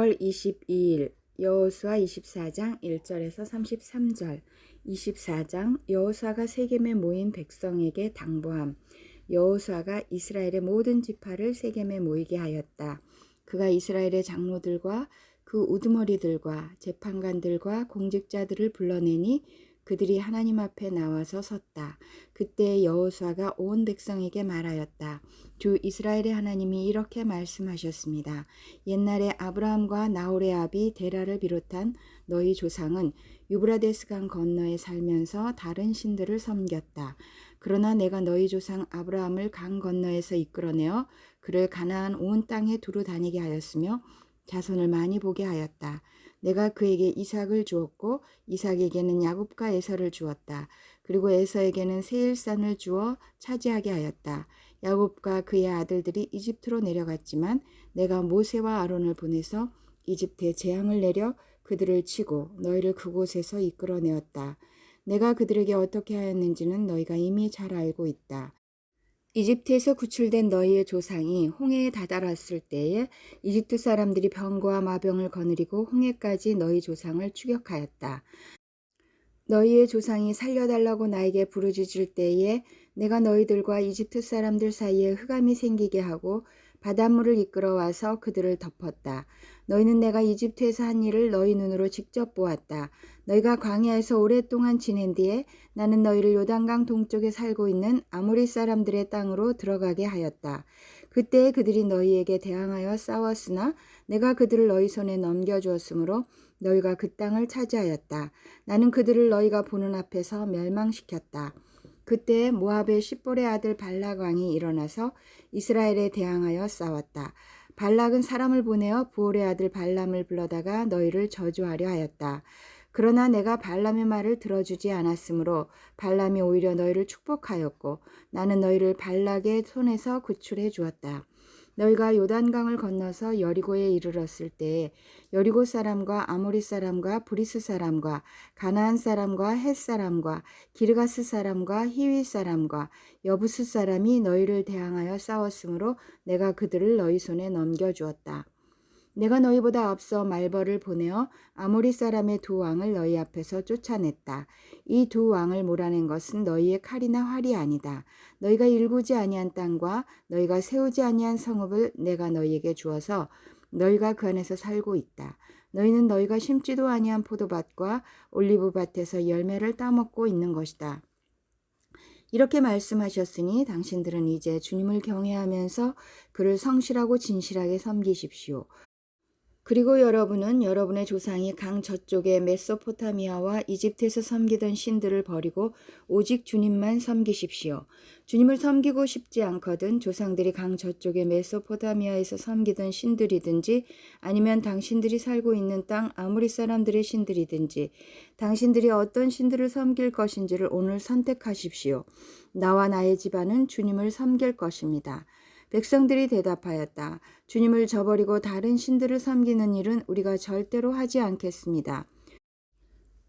6월 22일 여호수아 24장 1절에서 33절. 24장 여호수아가 세겜에 모인 백성에게 당부함. 여호수아가 이스라엘의 모든 지파를 세겜에 모이게 하였다. 그가 이스라엘의 장로들과 그 우두머리들과 재판관들과 공직자들을 불러내니 그들이 하나님 앞에 나와서 섰다. 그때 여호수아가 온 백성에게 말하였다. 주 이스라엘의 하나님이 이렇게 말씀하셨습니다. 옛날에 아브라함과 나홀의 아비 데라를 비롯한 너희 조상은 유브라데스강 건너에 살면서 다른 신들을 섬겼다. 그러나 내가 너희 조상 아브라함을 강 건너에서 이끌어내어 그를 가나안 온 땅에 두루 다니게 하였으며 자손을 많이 보게 하였다. 내가 그에게 이삭을 주었고 이삭에게는 야곱과 에서를 주었다. 그리고 에서에게는 세일산을 주어 차지하게 하였다. 야곱과 그의 아들들이 이집트로 내려갔지만 내가 모세와 아론을 보내서 이집트에 재앙을 내려 그들을 치고 너희를 그곳에서 이끌어내었다. 내가 그들에게 어떻게 하였는지는 너희가 이미 잘 알고 있다. 이집트에서 구출된 너희의 조상이 홍해에 다다랐을 때에 이집트 사람들이 병거와 마병을 거느리고 홍해까지 너희 조상을 추격하였다. 너희의 조상이 살려달라고 나에게 부르짖을 때에 내가 너희들과 이집트 사람들 사이에 흑암이 생기게 하고 바닷물을 이끌어와서 그들을 덮었다. 너희는 내가 이집트에서 한 일을 너희 눈으로 직접 보았다. 너희가 광야에서 오랫동안 지낸 뒤에 나는 너희를 요단강 동쪽에 살고 있는 아모리 사람들의 땅으로 들어가게 하였다. 그때 그들이 너희에게 대항하여 싸웠으나 내가 그들을 너희 손에 넘겨주었으므로 너희가 그 땅을 차지하였다. 나는 그들을 너희가 보는 앞에서 멸망시켰다. 그때 모압의 십볼의 아들 발락 왕이 일어나서 이스라엘에 대항하여 싸웠다. 발락은 사람을 보내어 부올의 아들 발람을 불러다가 너희를 저주하려 하였다. 그러나 내가 발람의 말을 들어주지 않았으므로 발람이 오히려 너희를 축복하였고 나는 너희를 발락의 손에서 구출해 주었다. 너희가 요단강을 건너서 여리고에 이르렀을 때에 여리고 사람과 아모리 사람과 브리스 사람과 가나안 사람과 헷 사람과 기르가스 사람과 히위 사람과 여부스 사람이 너희를 대항하여 싸웠으므로 내가 그들을 너희 손에 넘겨주었다. 내가 너희보다 앞서 말벌을 보내어 아모리 사람의 두 왕을 너희 앞에서 쫓아냈다. 이 두 왕을 몰아낸 것은 너희의 칼이나 활이 아니다. 너희가 일구지 아니한 땅과 너희가 세우지 아니한 성읍을 내가 너희에게 주어서 너희가 그 안에서 살고 있다. 너희는 너희가 심지도 아니한 포도밭과 올리브밭에서 열매를 따먹고 있는 것이다. 이렇게 말씀하셨으니 당신들은 이제 주님을 경외하면서 그를 성실하고 진실하게 섬기십시오. 그리고 여러분은 여러분의 조상이 강 저쪽의 메소포타미아와 이집트에서 섬기던 신들을 버리고 오직 주님만 섬기십시오. 주님을 섬기고 싶지 않거든 조상들이 강 저쪽의 메소포타미아에서 섬기던 신들이든지 아니면 당신들이 살고 있는 땅 아모리 사람들의 신들이든지 당신들이 어떤 신들을 섬길 것인지를 오늘 선택하십시오. 나와 나의 집안은 주님을 섬길 것입니다. 백성들이 대답하였다. 주님을 저버리고 다른 신들을 섬기는 일은 우리가 절대로 하지 않겠습니다.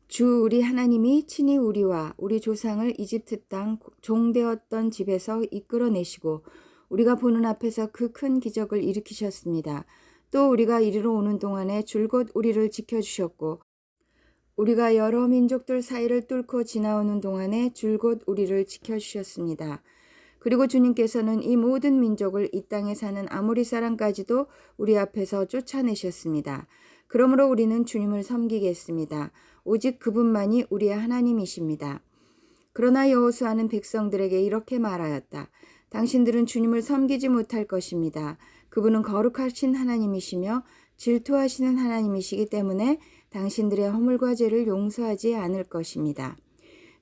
주 우리 하나님이 친히 우리와 우리 조상을 이집트 땅 종되었던 집에서 이끌어내시고 우리가 보는 앞에서 그 큰 기적을 일으키셨습니다. 또 우리가 이리로 오는 동안에 줄곧 우리를 지켜주셨고 우리가 여러 민족들 사이를 뚫고 지나오는 동안에 줄곧 우리를 지켜주셨습니다. 그리고 주님께서는 이 모든 민족을 이 땅에 사는 아모리 사람까지도 우리 앞에서 쫓아내셨습니다. 그러므로 우리는 주님을 섬기겠습니다. 오직 그분만이 우리의 하나님이십니다. 그러나 여호수아는 백성들에게 이렇게 말하였다. 당신들은 주님을 섬기지 못할 것입니다. 그분은 거룩하신 하나님이시며 질투하시는 하나님이시기 때문에 당신들의 허물과 죄를 용서하지 않을 것입니다.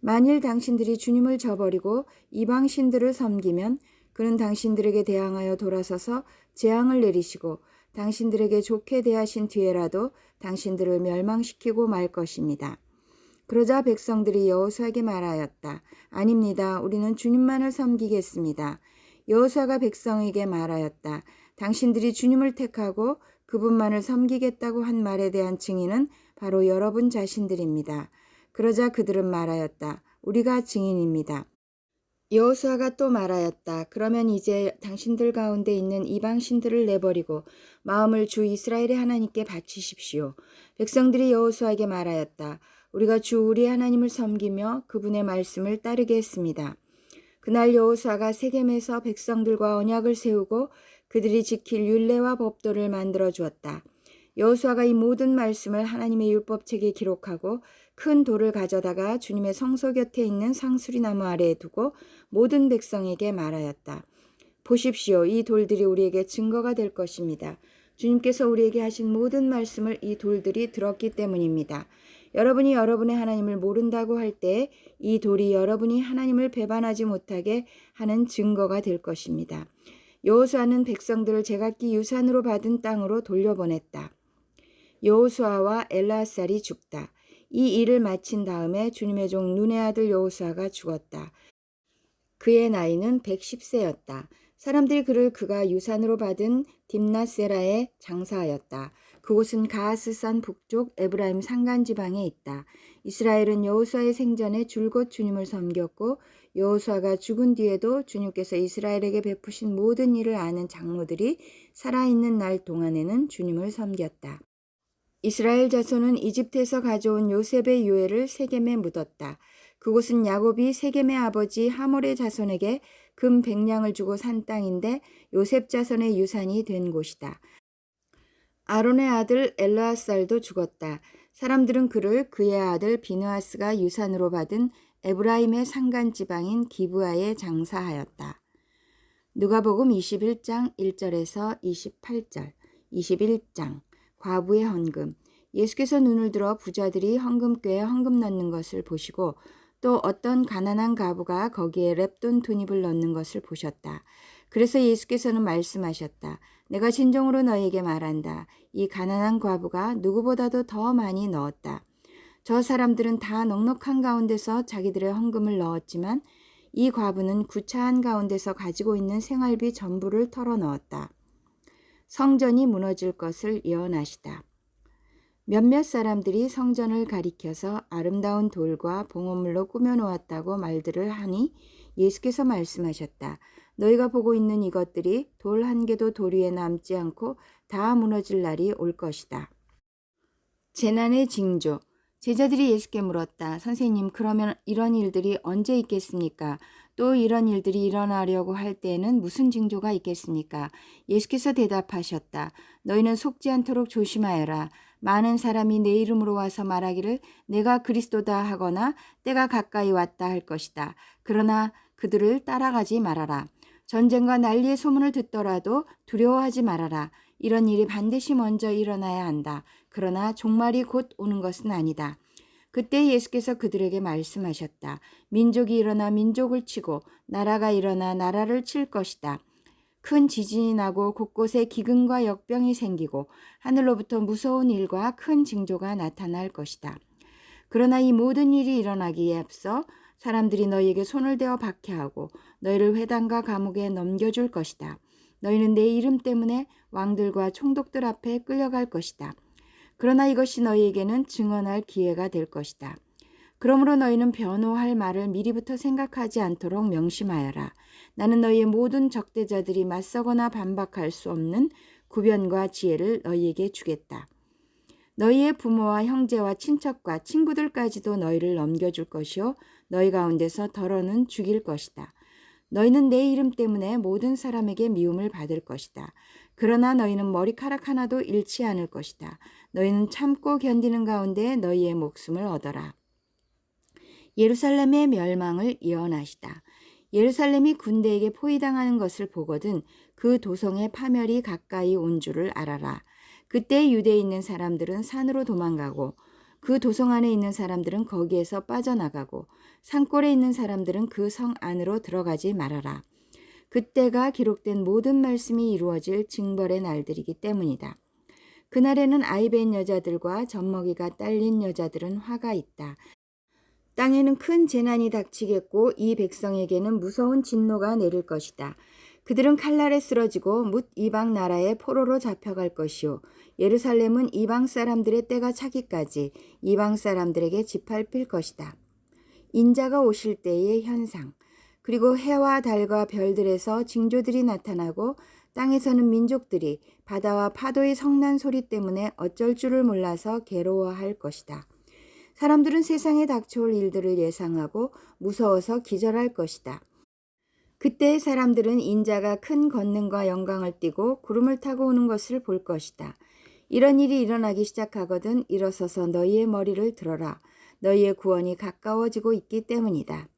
만일 당신들이 주님을 저버리고 이방 신들을 섬기면 그는 당신들에게 대항하여 돌아서서 재앙을 내리시고 당신들에게 좋게 대하신 뒤에라도 당신들을 멸망시키고 말 것입니다. 그러자 백성들이 여호수아에게 말하였다. 아닙니다. 우리는 주님만을 섬기겠습니다. 여호수아가 백성에게 말하였다. 당신들이 주님을 택하고 그분만을 섬기겠다고 한 말에 대한 증인은 바로 여러분 자신들입니다. 그러자 그들은 말하였다. 우리가 증인입니다. 여호수아가 또 말하였다. 그러면 이제 당신들 가운데 있는 이방 신들을 내버리고 마음을 주 이스라엘의 하나님께 바치십시오. 백성들이 여호수아에게 말하였다. 우리가 주 우리 하나님을 섬기며 그분의 말씀을 따르게 했습니다. 그날 여호수아가 세겜에서 백성들과 언약을 세우고 그들이 지킬 율례와 법도를 만들어 주었다. 여호수아가 이 모든 말씀을 하나님의 율법책에 기록하고 큰 돌을 가져다가 주님의 성소 곁에 있는 상수리나무 아래에 두고 모든 백성에게 말하였다. 보십시오. 이 돌들이 우리에게 증거가 될 것입니다. 주님께서 우리에게 하신 모든 말씀을 이 돌들이 들었기 때문입니다. 여러분이 여러분의 하나님을 모른다고 할 때 이 돌이 여러분이 하나님을 배반하지 못하게 하는 증거가 될 것입니다. 여호수아는 백성들을 제각기 유산으로 받은 땅으로 돌려보냈다. 여호수아와 엘르앗살이 죽다. 이 일을 마친 다음에 주님의 종 눈의 아들 여호수아가 죽었다. 그의 나이는 110세였다. 사람들이 그가 유산으로 받은 딥낫세라에 장사하였다. 그곳은 가하스산 북쪽 에브라임 산간 지방에 있다. 이스라엘은 여호수아의 생전에 줄곧 주님을 섬겼고 여호수아가 죽은 뒤에도 주님께서 이스라엘에게 베푸신 모든 일을 아는 장로들이 살아있는 날 동안에는 주님을 섬겼다. 이스라엘 자손은 이집트에서 가져온 요셉의 유해를 세겜에 묻었다. 그곳은 야곱이 세겜의 아버지 하몰의 자손에게 금 100냥을 주고 산 땅인데 요셉 자손의 유산이 된 곳이다. 아론의 아들 엘르앗살도 죽었다. 사람들은 그를 그의 아들 비느하스가 유산으로 받은 에브라임의 산간 지방인 기브아에 장사하였다. 누가복음 21장 1절에서 28절, 21장 과부의 헌금. 예수께서 눈을 들어 부자들이 헌금궤에 헌금 넣는 것을 보시고 또 어떤 가난한 과부가 거기에 렙돈 2닙을 넣는 것을 보셨다. 그래서 예수께서는 말씀하셨다. 내가 진정으로 너희에게 말한다. 이 가난한 과부가 누구보다도 더 많이 넣었다. 저 사람들은 다 넉넉한 가운데서 자기들의 헌금을 넣었지만 이 과부는 구차한 가운데서 가지고 있는 생활비 전부를 털어 넣었다. 성전이 무너질 것을 예언하시다. 몇몇 사람들이 성전을 가리켜서 아름다운 돌과 봉헌물로 꾸며놓았다고 말들을 하니 예수께서 말씀하셨다. 너희가 보고 있는 이것들이 돌 한 개도 돌 위에 남지 않고 다 무너질 날이 올 것이다. 재난의 징조. 제자들이 예수께 물었다. 선생님, 그러면 이런 일들이 언제 있겠습니까? 또 이런 일들이 일어나려고 할 때에는 무슨 징조가 있겠습니까? 예수께서 대답하셨다. 너희는 속지 않도록 조심하여라. 많은 사람이 내 이름으로 와서 말하기를 내가 그리스도다 하거나 때가 가까이 왔다 할 것이다. 그러나 그들을 따라가지 말아라. 전쟁과 난리의 소문을 듣더라도 두려워하지 말아라. 이런 일이 반드시 먼저 일어나야 한다. 그러나 종말이 곧 오는 것은 아니다. 그때 예수께서 그들에게 말씀하셨다. 민족이 일어나 민족을 치고 나라가 일어나 나라를 칠 것이다. 큰 지진이 나고 곳곳에 기근과 역병이 생기고 하늘로부터 무서운 일과 큰 징조가 나타날 것이다. 그러나 이 모든 일이 일어나기에 앞서 사람들이 너희에게 손을 대어 박해하고 너희를 회당과 감옥에 넘겨줄 것이다. 너희는 내 이름 때문에 왕들과 총독들 앞에 끌려갈 것이다. 그러나 이것이 너희에게는 증언할 기회가 될 것이다. 그러므로 너희는 변호할 말을 미리부터 생각하지 않도록 명심하여라. 나는 너희의 모든 적대자들이 맞서거나 반박할 수 없는 구변과 지혜를 너희에게 주겠다. 너희의 부모와 형제와 친척과 친구들까지도 너희를 넘겨줄 것이요 너희 가운데서 더러는 죽일 것이다. 너희는 내 이름 때문에 모든 사람에게 미움을 받을 것이다. 그러나 너희는 머리카락 하나도 잃지 않을 것이다. 너희는 참고 견디는 가운데 너희의 목숨을 얻어라. 예루살렘의 멸망을 예언하시다. 예루살렘이 군대에게 포위당하는 것을 보거든 그 도성의 파멸이 가까이 온 줄을 알아라. 그때 유대에 있는 사람들은 산으로 도망가고 그 도성 안에 있는 사람들은 거기에서 빠져나가고 산골에 있는 사람들은 그 성 안으로 들어가지 말아라. 그때가 기록된 모든 말씀이 이루어질 징벌의 날들이기 때문이다. 그날에는 아이 뵌 여자들과 젖먹이가 딸린 여자들은 화가 있다. 땅에는 큰 재난이 닥치겠고 이 백성에게는 무서운 진노가 내릴 것이다. 그들은 칼날에 쓰러지고 뭇 이방 나라의 포로로 잡혀갈 것이요 예루살렘은 이방 사람들의 때가 차기까지 이방 사람들에게 짓밟힐 것이다. 인자가 오실 때의 현상. 그리고 해와 달과 별들에서 징조들이 나타나고 땅에서는 민족들이 바다와 파도의 성난 소리 때문에 어쩔 줄을 몰라서 괴로워할 것이다. 사람들은 세상에 닥쳐올 일들을 예상하고 무서워서 기절할 것이다. 그때 사람들은 인자가 큰 권능과 영광을 띠고 구름을 타고 오는 것을 볼 것이다. 이런 일이 일어나기 시작하거든 일어서서 너희의 머리를 들어라. 너희의 구원이 가까워지고 있기 때문이다.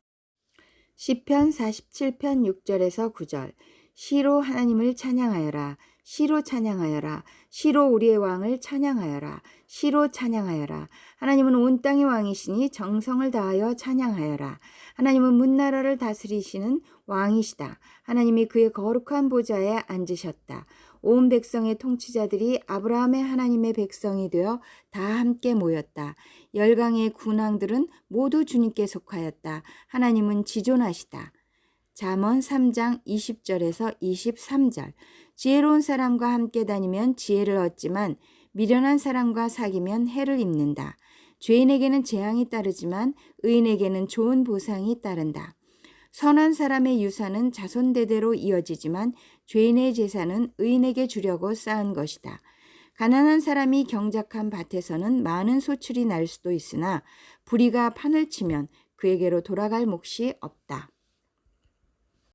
시편 47편 6절에서 9절. 시로 하나님을 찬양하여라. 시로 찬양하여라. 시로 우리의 왕을 찬양하여라. 시로 찬양하여라. 하나님은 온 땅의 왕이시니 정성을 다하여 찬양하여라. 하나님은 문나라를 다스리시는 왕이시다. 하나님이 그의 거룩한 보좌에 앉으셨다. 온 백성의 통치자들이 아브라함의 하나님의 백성이 되어 다 함께 모였다. 열강의 군왕들은 모두 주님께 속하였다. 하나님은 지존하시다. 잠언 3장 20절에서 23절. 지혜로운 사람과 함께 다니면 지혜를 얻지만 미련한 사람과 사귀면 해를 입는다. 죄인에게는 재앙이 따르지만 의인에게는 좋은 보상이 따른다. 선한 사람의 유산은 자손대대로 이어지지만 죄인의 재산은 의인에게 주려고 쌓은 것이다. 가난한 사람이 경작한 밭에서는 많은 소출이 날 수도 있으나 불의가 판을 치면 그에게로 돌아갈 몫이 없다.